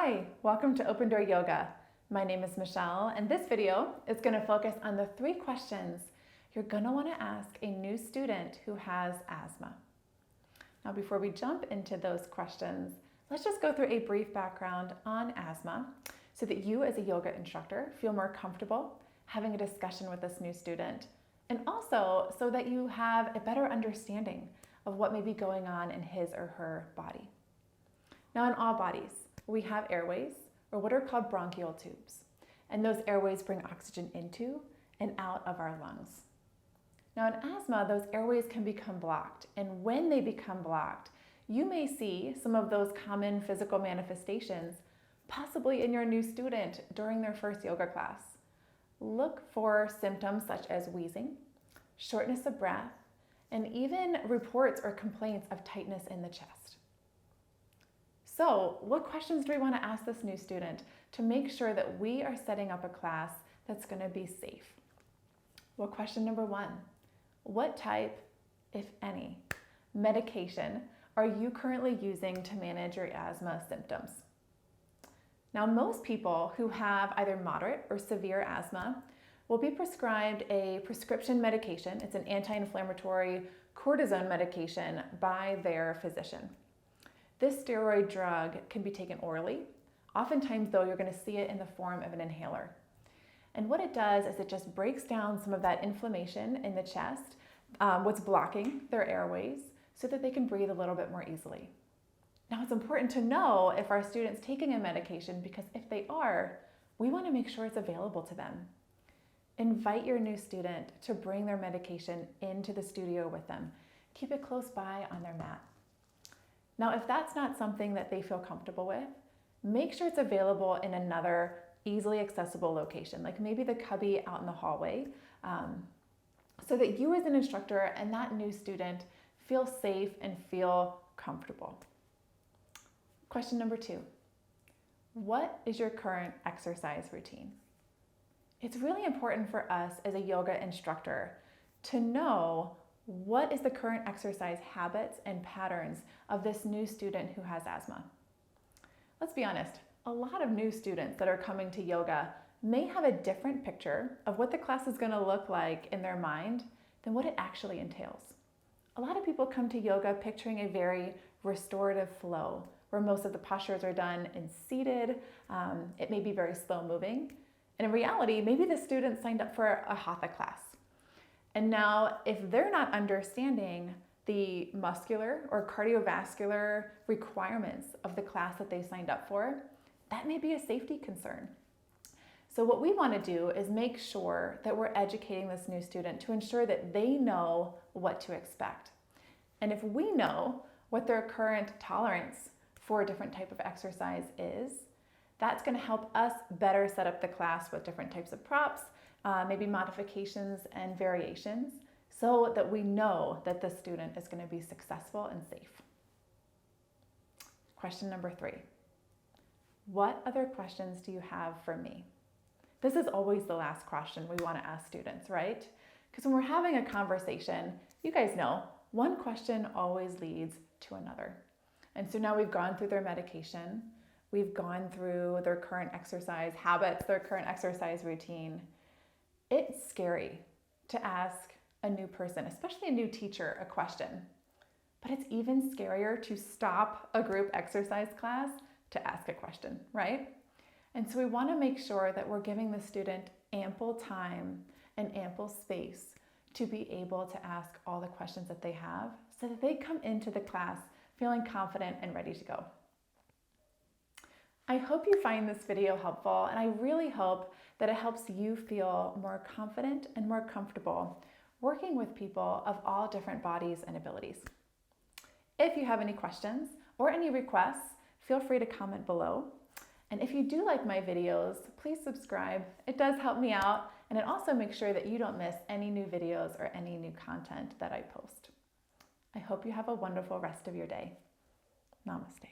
Hi, welcome to Open Door Yoga. My name is Michelle, and this video is going to focus on the 3 questions you're going to want to ask a new student who has asthma. Now, before we jump into those questions, let's just go through a brief background on asthma so that you as a yoga instructor feel more comfortable having a discussion with this new student, and also so that you have a better understanding of what may be going on in his or her body. Now, in all bodies, we have airways, or what are called bronchial tubes, and those airways bring oxygen into and out of our lungs. Now, in asthma, those airways can become blocked, and when they become blocked, you may see some of those common physical manifestations, possibly in your new student during their first yoga class. Look for symptoms such as wheezing, shortness of breath, and even reports or complaints of tightness in the chest. So, what questions do we want to ask this new student to make sure that we are setting up a class that's going to be safe? Well, question number 1, what type, if any, medication are you currently using to manage your asthma symptoms? Now, most people who have either moderate or severe asthma will be prescribed a prescription medication. It's an anti-inflammatory cortisone medication by their physician. This steroid drug can be taken orally. Oftentimes, though, you're going to see it in the form of an inhaler. And what it does is it just breaks down some of that inflammation in the chest, what's blocking their airways, so that they can breathe a little bit more easily. Now, it's important to know if our student's taking a medication, because if they are, we want to make sure it's available to them. Invite your new student to bring their medication into the studio with them. Keep it close by on their mat. Now, if that's not something that they feel comfortable with, make sure it's available in another easily accessible location, like maybe the cubby out in the hallway, so that you as an instructor and that new student feel safe and feel comfortable. Question number 2, what is your current exercise routine? It's really important for us as a yoga instructor to know what is the current exercise habits and patterns of this new student who has asthma. Let's be honest, a lot of new students that are coming to yoga may have a different picture of what the class is going to look like in their mind than what it actually entails. A lot of people come to yoga picturing a very restorative flow where most of the postures are done in seated. It may be very slow moving. And in reality, maybe the student signed up for a hatha class. And now, if they're not understanding the muscular or cardiovascular requirements of the class that they signed up for, that may be a safety concern. So what we want to do is make sure that we're educating this new student to ensure that they know what to expect. And if we know what their current tolerance for a different type of exercise is, that's going to help us better set up the class with different types of props, maybe modifications and variations, so that we know that the student is going to be successful and safe. Question number 3, what other questions do you have for me? This is always the last question we want to ask students, right? Because when we're having a conversation, you guys know, one question always leads to another. And so now we've gone through their medication, we've gone through their current exercise habits, their current exercise routine. It's scary to ask a new person, especially a new teacher, a question. But it's even scarier to stop a group exercise class to ask a question, right? And so we want to make sure that we're giving the student ample time and ample space to be able to ask all the questions that they have so that they come into the class feeling confident and ready to go. I hope you find this video helpful, and I really hope that it helps you feel more confident and more comfortable working with people of all different bodies and abilities. If you have any questions or any requests, feel free to comment below. And if you do like my videos, please subscribe. It does help me out, and it also makes sure that you don't miss any new videos or any new content that I post. I hope you have a wonderful rest of your day. Namaste.